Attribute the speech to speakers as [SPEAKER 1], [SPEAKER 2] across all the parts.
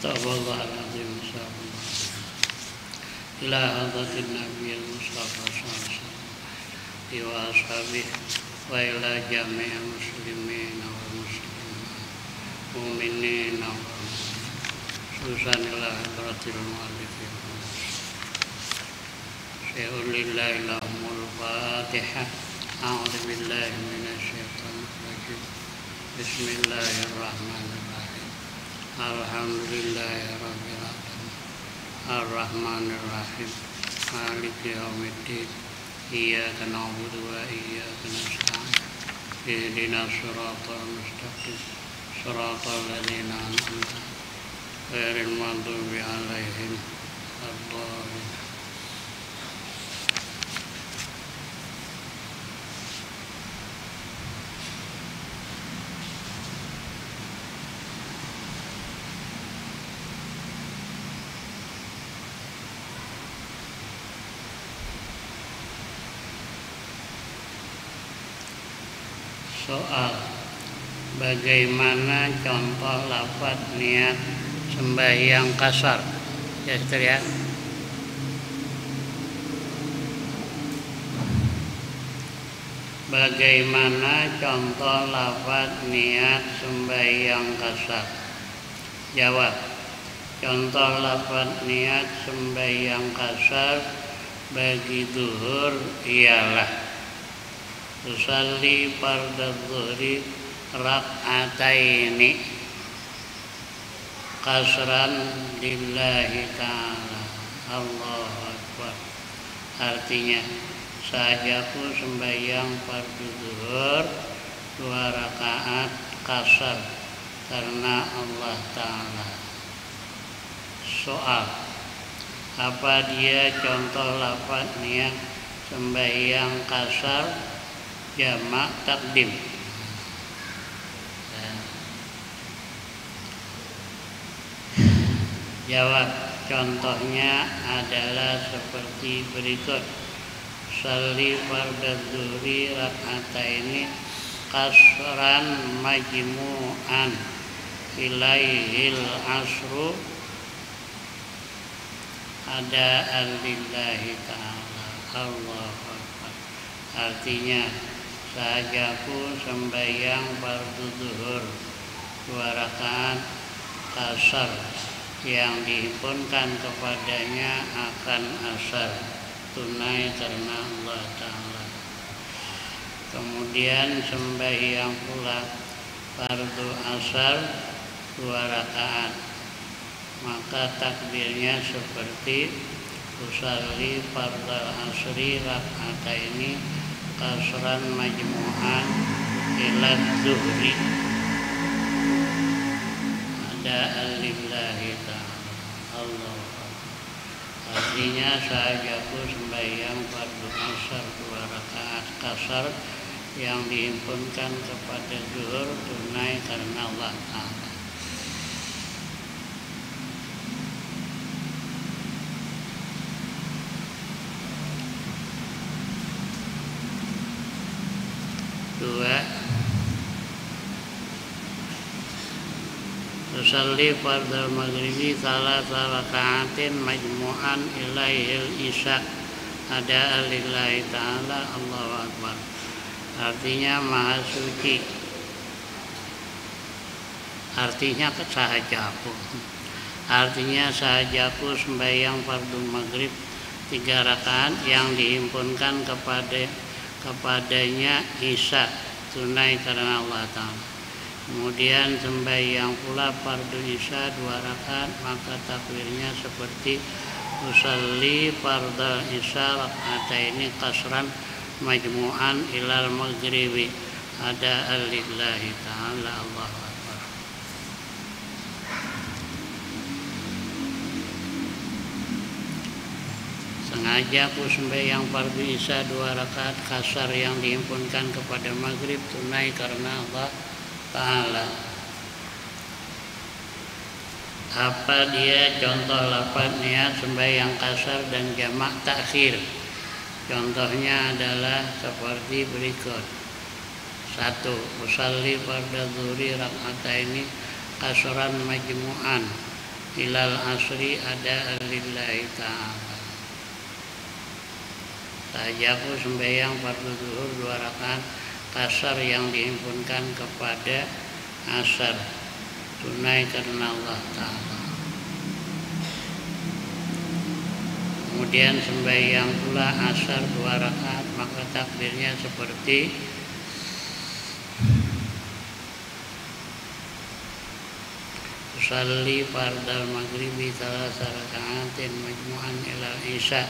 [SPEAKER 1] Astagfirullahaladzim. Ila hadratin Nabi Mustafa sallallahu wa ashabihi wa ila jami'il muslimin wal muslimat mu'minin wal khususan ila hadratil mu'allifin syai'un lillahi lahumul fatihah. A'udzu billahi minasy syaithanir rajim. Bismillahirrahmanirrahim. Alhamdulillahi rabbil alamin. Ar-Rahmanir Rahim. Maliki yaumiddin. Iyyaka na'budu wa iyyaka nasta'in. Ihdinas siratal mustaqim. Siratal ladzina an'amta 'alaihim ghairil maghdubi 'alaihim waladdallin. Soal, bagaimana contoh lafaz niat sembahyang kasar? Ya, ya. Bagaimana contoh lafaz niat sembahyang kasar? Jawab, contoh lafaz niat sembahyang kasar bagi zuhur ialah usalli fardadz zuhri rak'ataini kasran lillahi ta'ala. Allahu Akbar. Artinya, sahajaku sembahyang fardu zuhur 2 rakaat kasar karena Allah Ta'ala. Soal, apa dia contoh lafaz niat sembahyang kasar jamak takdim? Jawab, contohnya adalah seperti berikut. Sholli fardadz zuhri rak'ataini kasran majmu'an ilaihil asru ada'an lillahi ta'ala. Allahu Akbar. Artinya, sahajaku sembahyang fardu zuhur 2 rakaat kasar yang dihimpunkan kepadanya akan asar tunai karena Allah Ta'ala. Kemudian sembahyang pula fardu asar 2 rakaat, maka takbirnya seperti usalli fardal asri rak'ataini kasran majmu'an ila zuhri ada'an lillahi ta'ala. Allah. Artinya, sahajaku sembahyang fardu asar 2 rakaat kasar yang dihimpunkan kepada zuhur tunai karena Allah Ta'ala. Usalli fardal maghribi salasa raka'atin majmu'an ilaihil isya ada'an lillahi ta'ala. Allahu Akbar. Artinya, maha suci. Artinya, sahajaku. Artinya, sahajaku sembahyang fardu maghrib 3 rakaat yang dihimpunkan kepadanya isya tunai karena Allah Ta'ala. Kemudian sembahyang pula fardu isya 2 rakaat, maka takbirnya seperti usalli fardal isya rak'ataini kasran majmu'an ilal maghribi ada'an lillahi ta'ala. Allahu Akbar. Sengaja aku sembahyang fardu isya 2 rakaat kasar yang dihimpunkan kepada maghrib tunai karena Allah Ta'ala. Apa dia contoh lafaz niat sembahyang kasar dan jamak takhir? Contohnya adalah seperti berikut. 1. Usalli fardadz zuhri rak'ataini kasran majmu'an ilal asri ada lillahi ta'ala. Sahajaku sembahyang fardu zuhur 2 rakaat kasar yang dihimpunkan kepada asar, tunai karena Allah Ta'ala. Kemudian sembahyang pula asar 2 rakaat, maka takbirnya seperti usalli fardal maghribi 3 rakaatin majmu'an ila isya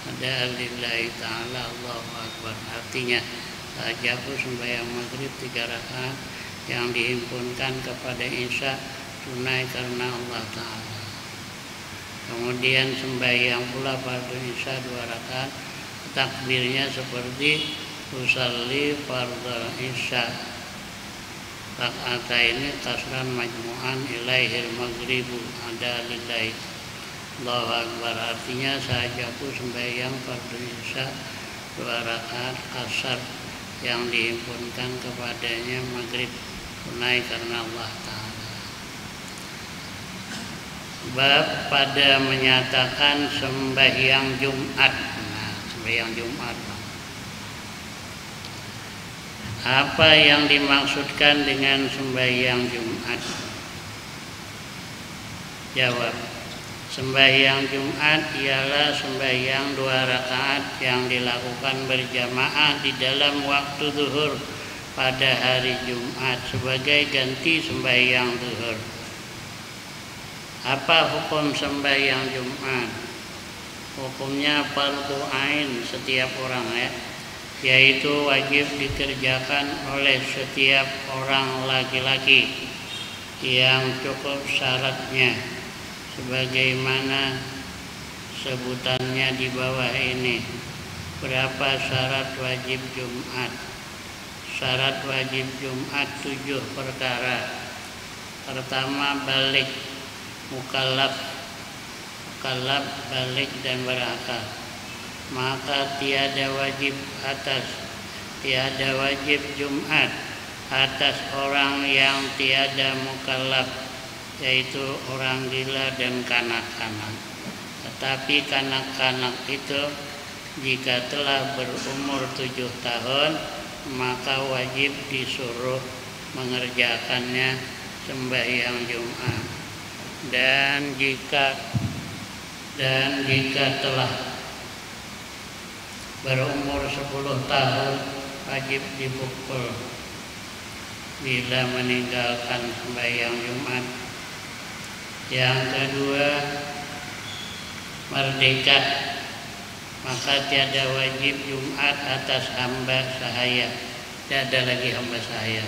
[SPEAKER 1] ada lillahi ta'ala Allahu akbar. Artinya sahajaku sembahyang maghrib 3 rakaat yang dihimpunkan kepada isya, tunai karena Allah Ta'ala. Kemudian sembahyang pula fardu isya 2 rakaat, takbirnya seperti usalli fardal isya raka'ataini kasran majmu'an ilaihil maghribu ada lillahi Allahu akbar. Artinya sahajaku sembahyang fardu isya 2 rakaat kasar yang dihimpunkan kepadanya maghrib, tunai karena Allah Ta'ala. Bab pada menyatakan sembahyang Jumat. Nah, sembahyang Jumat. Apa yang dimaksudkan dengan sembahyang Jumat? Jawab. Sembahyang Jumat ialah sembahyang 2 rakaat yang dilakukan berjamaah di dalam waktu zuhur pada hari Jumat sebagai ganti sembahyang zuhur. Apa hukum sembahyang Jumat? Hukumnya fardu ain setiap orang, yaitu wajib dikerjakan oleh setiap orang laki-laki yang cukup syaratnya sebagaimana sebutannya di bawah ini. Berapa syarat wajib Jumat? Syarat wajib Jumat 7 perkara. Pertama, balik, mukallaf, balik dan berakal. Maka tiada wajib Jumat atas orang yang tiada mukallaf, yaitu orang gila dan kanak-kanak. Tetapi kanak-kanak itu jika telah berumur 7 tahun, maka wajib disuruh mengerjakannya sembahyang Jumat. Dan jika telah berumur 10 tahun, wajib dipukul bila meninggalkan sembahyang Jumat. Yang kedua, merdeka, maka tiada wajib Jumat atas hamba sahaya, tidak ada lagi hamba sahaya.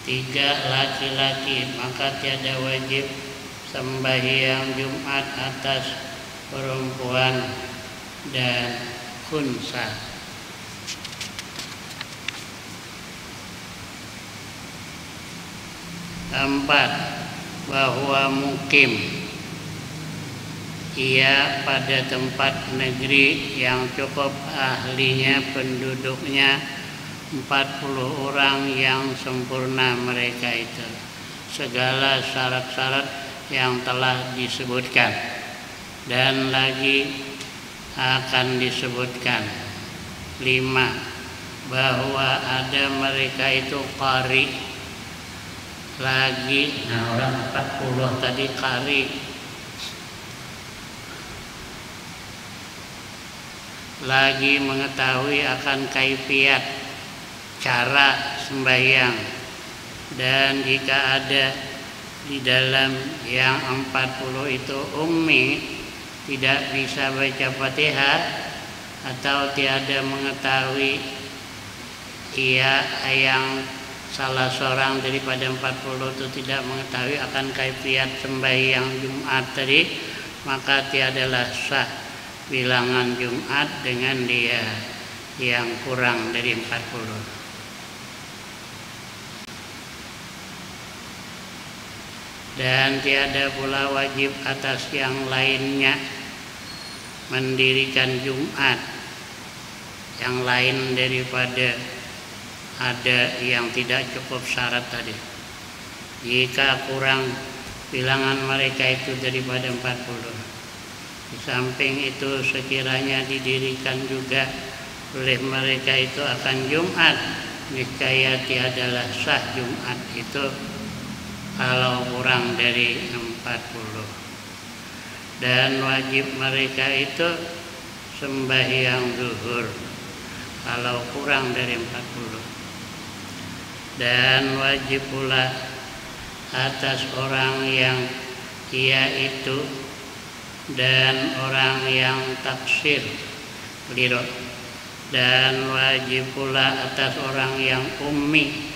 [SPEAKER 1] 3, laki-laki, maka tiada wajib sembahyang Jumat atas perempuan dan khunsa. 4, bahwa mukim, ia pada tempat negeri yang cukup ahlinya penduduknya 40 orang yang sempurna mereka itu, segala syarat-syarat yang telah disebutkan dan lagi akan disebutkan. 5, bahwa ada mereka itu qari lagi. Nah, orang 40 tadi qari, lagi mengetahui akan kaifiat, cara sembahyang. Dan jika ada di dalam yang 40 itu ummi, tidak bisa baca Fatihah, atau tiada mengetahui ia yang salah seorang daripada 40 itu tidak mengetahui akan kaifiat sembahyang Jumat tadi, maka tiadalah sah bilangan Jumat dengan dia yang kurang dari 40. Dan tiada pula wajib atas yang lainnya mendirikan Jumat yang lain daripada ada yang tidak cukup syarat tadi. Jika kurang bilangan mereka itu daripada 40. Di samping itu sekiranya didirikan juga oleh mereka itu akan Jumat, niscaya tiadalah sah Jumat itu kalau kurang dari 40. Dan wajib mereka itu sembahyang zuhur kalau kurang dari 40. Dan wajib pula atas orang yang ia itu dan orang yang taksir keliru, dan wajib pula atas orang yang ummi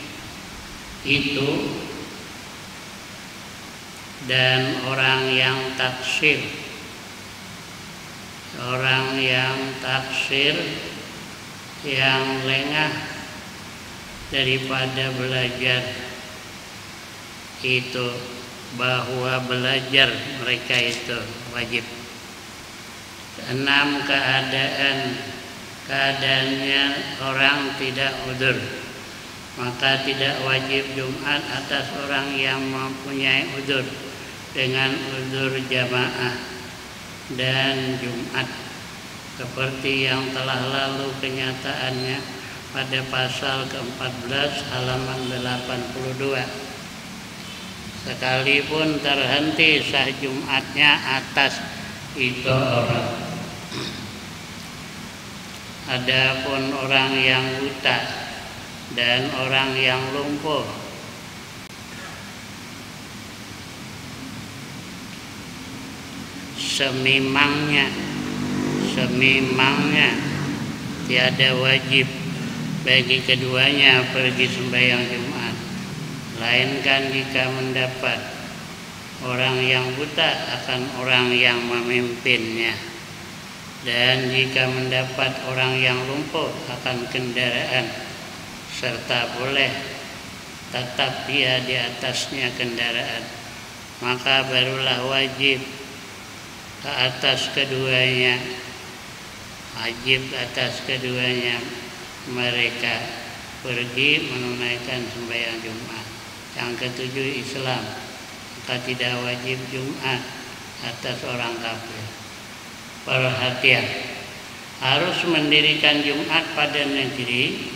[SPEAKER 1] itu dan orang yang taksir. Orang yang taksir yang lengah daripada belajar itu, bahwa belajar mereka itu wajib. 6, keadaannya orang tidak udzur, maka tidak wajib Jumat atas orang yang mempunyai udzur dengan udzur jamaah dan Jumat, seperti yang telah lalu kenyataannya pada pasal ke-14 halaman 82. Sekalipun terhenti sah Jumatnya atas itu orang. Adapun orang yang buta dan orang yang lumpuh, semimangnya tiada wajib bagi keduanya pergi sembahyang Jumat, melainkan jika mendapat orang yang buta akan orang yang memimpinnya, dan jika mendapat orang yang lumpuh akan kendaraan, serta boleh tetap dia di atasnya kendaraan, maka barulah wajib ke atas keduanya, mereka pergi menunaikan sembahyang Jumat. Yang ketujuh, Islam, maka tidak wajib Jumat atas orang kafir. Perhatian, harus mendirikan Jumat pada negeri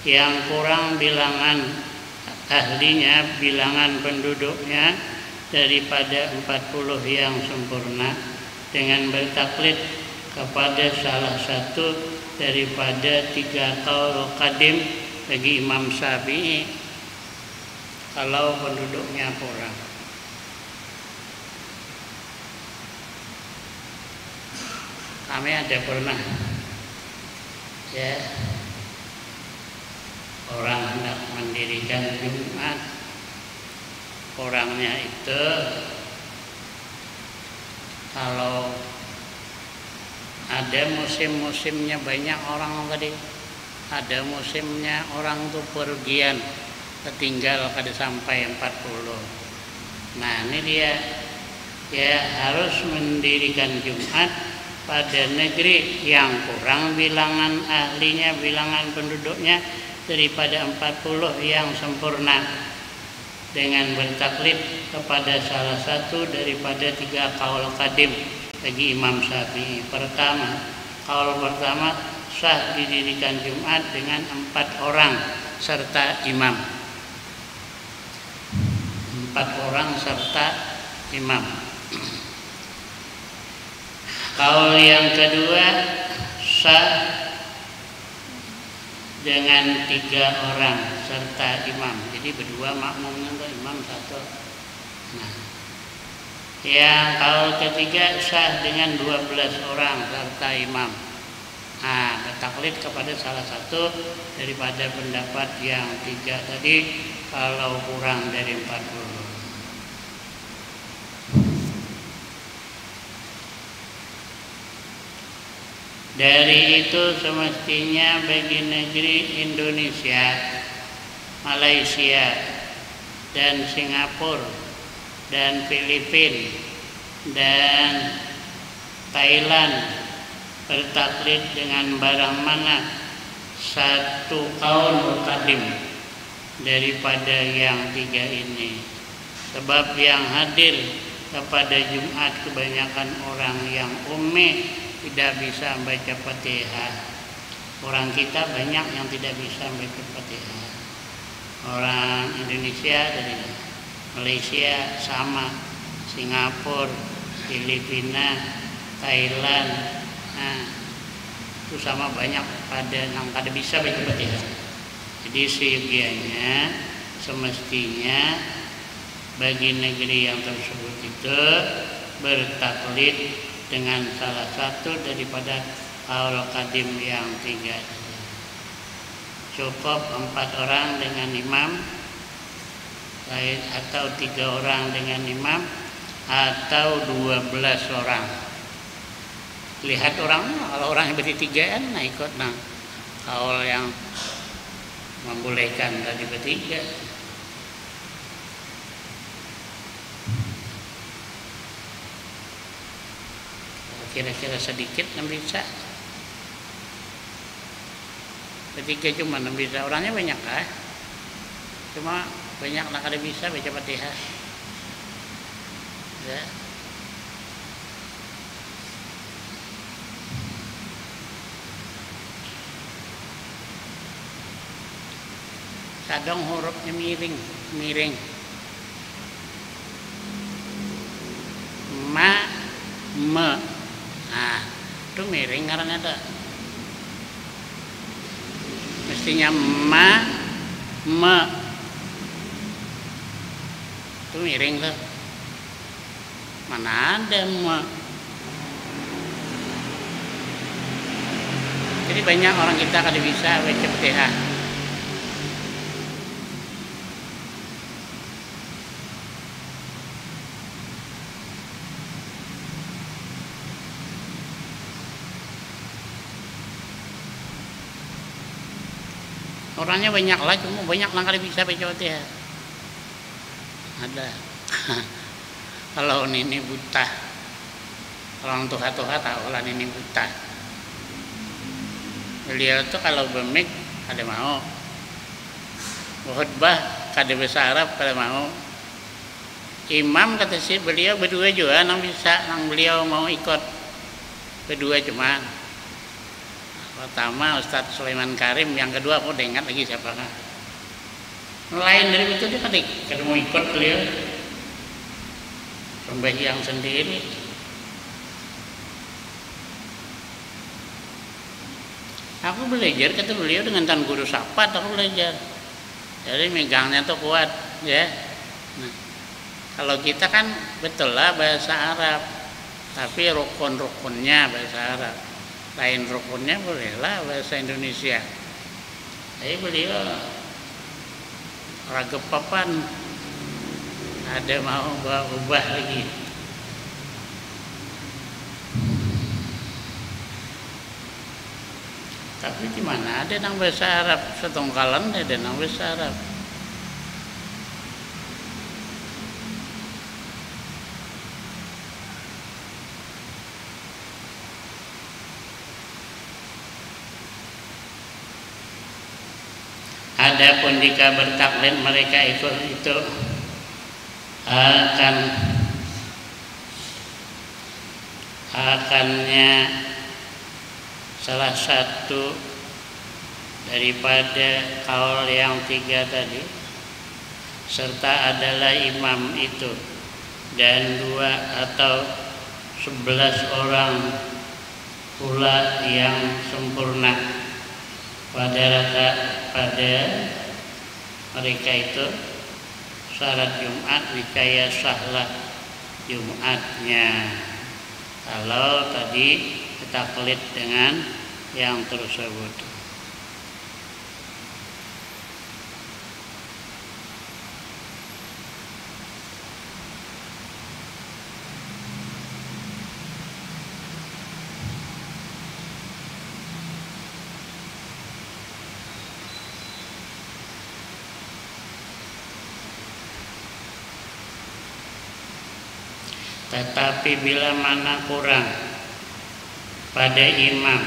[SPEAKER 1] yang kurang bilangan ahlinya, bilangan penduduknya daripada 40 yang sempurna, dengan bertaklid kepada salah satu daripada 3 qaul qadim bagi Imam Syafi'i kalau penduduknya kurang. Kami ada pernah orang hendak mendirikan Jumat, orangnya itu kalau ada musim-musimnya banyak orang tadi, ada musimnya orang tuh pergian, ketinggal kada sampai 40. Nah ini dia harus mendirikan Jumat pada negeri yang kurang bilangan ahlinya, bilangan penduduknya daripada 40 yang sempurna, dengan bertaklid kepada salah satu daripada 3 qaul qadim bagi Imam Syafi'i. Pertama, qaul pertama, sah didirikan Jumat dengan 4 orang serta imam. 4 orang serta imam. Qaul yang kedua, sah dengan 3 orang serta imam. Jadi berdua makmumnya untuk imam 1. Nah, yang qaul ketiga, sah dengan 12 orang serta imam. Nah, bertaklid kepada salah satu daripada pendapat yang 3 tadi kalau kurang dari 40. Dari itu semestinya bagi negeri Indonesia, Malaysia, dan Singapura, dan Filipina, dan Thailand bertaklid dengan barang mana 1 qaul qadim daripada yang 3 ini. Sebab yang hadir kepada Jumat kebanyakan orang yang ummi tidak bisa membaca Fatihah. Orang kita banyak yang tidak bisa membaca Fatihah. Orang Indonesia dari Malaysia sama, Singapura, Filipina, Thailand, itu sama banyak yang pada bisa baca Fatihah. Jadi seyogianya semestinya bagi negeri yang tersebut itu bertaklid dengan salah satu daripada qaul qadim yang 3. Cukup 4 orang dengan imam, atau 3 orang dengan imam, atau 12 orang. Lihat orangnya, kalau orang yang bertiga kan ikut qaul yang membolehkan tadi bertiga. Kira-kira sedikit 6 bisa. Bertiga cuma 6 bisa. Orangnya banyak kan? Cuma banyak lah kada bisa baca Fatihah. Ya. Kadang hurufnya miring. Ma, me. Nah, itu miring karena ada. Mestinya ma, me. Itu miring tuh. Mana ada me. Jadi banyak orang kita kada bisa baca Fatihah. Orangnya banyak lah, cuma banyak lah kali bisa baca Fatihah. Ada. Kalau ini buta, orang tua-tua tahu lah ini buta. Beliau tuh kalau bemik kada mau, khutbah kada bahasa Arab kada mau. Imam kata si beliau berdua juga nang bisa, nang beliau mau ikut berdua cuma. Pertama Ustadz Sulaiman Karim, yang kedua aku udah ingat lagi siapa kan. Lain dari itu dia kada mau ikut beliau. Sembahyang sendiri. Aku belajar kata beliau dengan Tan Guru Sapat, aku belajar. Jadi megangnya tuh kuat, ya. Nah, kalau kita kan betul lah bahasa Arab, tapi rukun-rukunnya bahasa Arab. Lain rukunnya bolehlah bahasa Indonesia. Jadi beliau ragep papan, ada mau ubah lagi. Tapi di mana ada nang bahasa Arab, setongkalan ada nang bahasa Arab. Adapun jika bertaklid mereka ikut itu akannya salah satu daripada qaul yang 3 tadi, serta adalah imam itu dan 2 atau 11 orang pula yang sempurna pada mereka itu syarat Jumat, niscaya sahlah Jumatnya. Kalau tadi taklid dengan yang tersebut. Tetapi bila mana kurang pada imam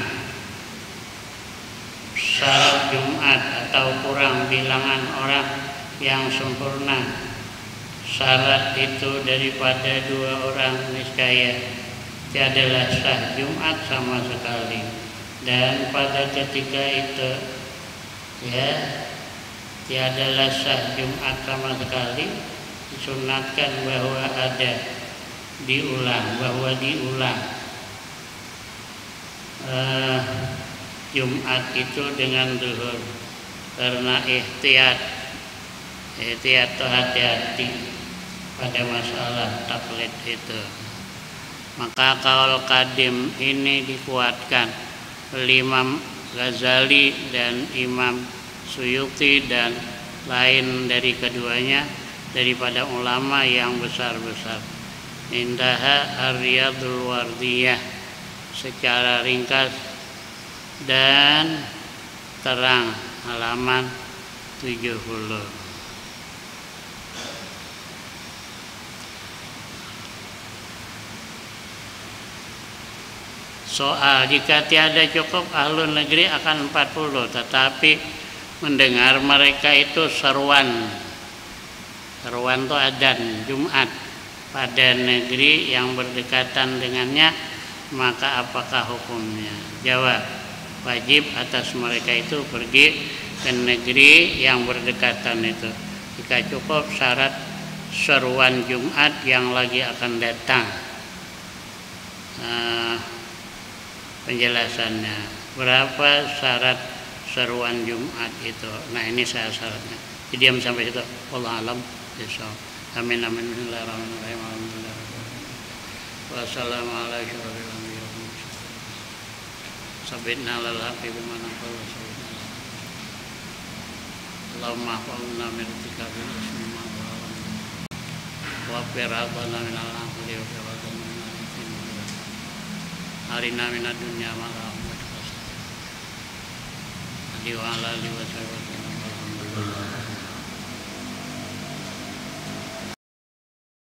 [SPEAKER 1] salat Jumat atau kurang bilangan orang yang sempurna syarat itu daripada dua orang niscaya tiadalah sah Jumat sama sekali. Dan pada ketika itu ya tiadalah sah Jumat sama sekali, disunatkan bahwa ada diulang Jumat itu dengan zuhur karena ihtiyat atau hati-hati pada masalah taklid itu. Maka kaul qadim ini dikuatkan oleh Imam Ghazali dan Imam Suyuti dan lain dari keduanya daripada ulama yang besar-besar. Intaha Ar-Riyadul Wardiyah secara ringkas dan terang halaman 70. Soal jika tiada cukup ahlul negeri akan 40, tetapi mendengar mereka itu seruan itu adzan Jumat pada negeri yang berdekatan dengannya, maka apakah hukumnya? Jawab, wajib atas mereka itu pergi ke negeri yang berdekatan itu jika cukup syarat seruan Jumat yang lagi akan datang. Penjelasannya berapa syarat seruan Jumat itu. Nah ini syaratnya. Diam sampai situ. Wallahu a'lam bishawab. Amin amin. Bismillahirrahmanirrahim. Wassalamualaikum warahmatullahi wabarakatuh. Sabitna lal haqqi bimana qala sayyidina. Allahumma hafizna min irtikabil ismi ma wa firabana min al-aqli wa firabana min al-ithmi. Arina minad dunya ma la wa ala alihi wa sahbihi.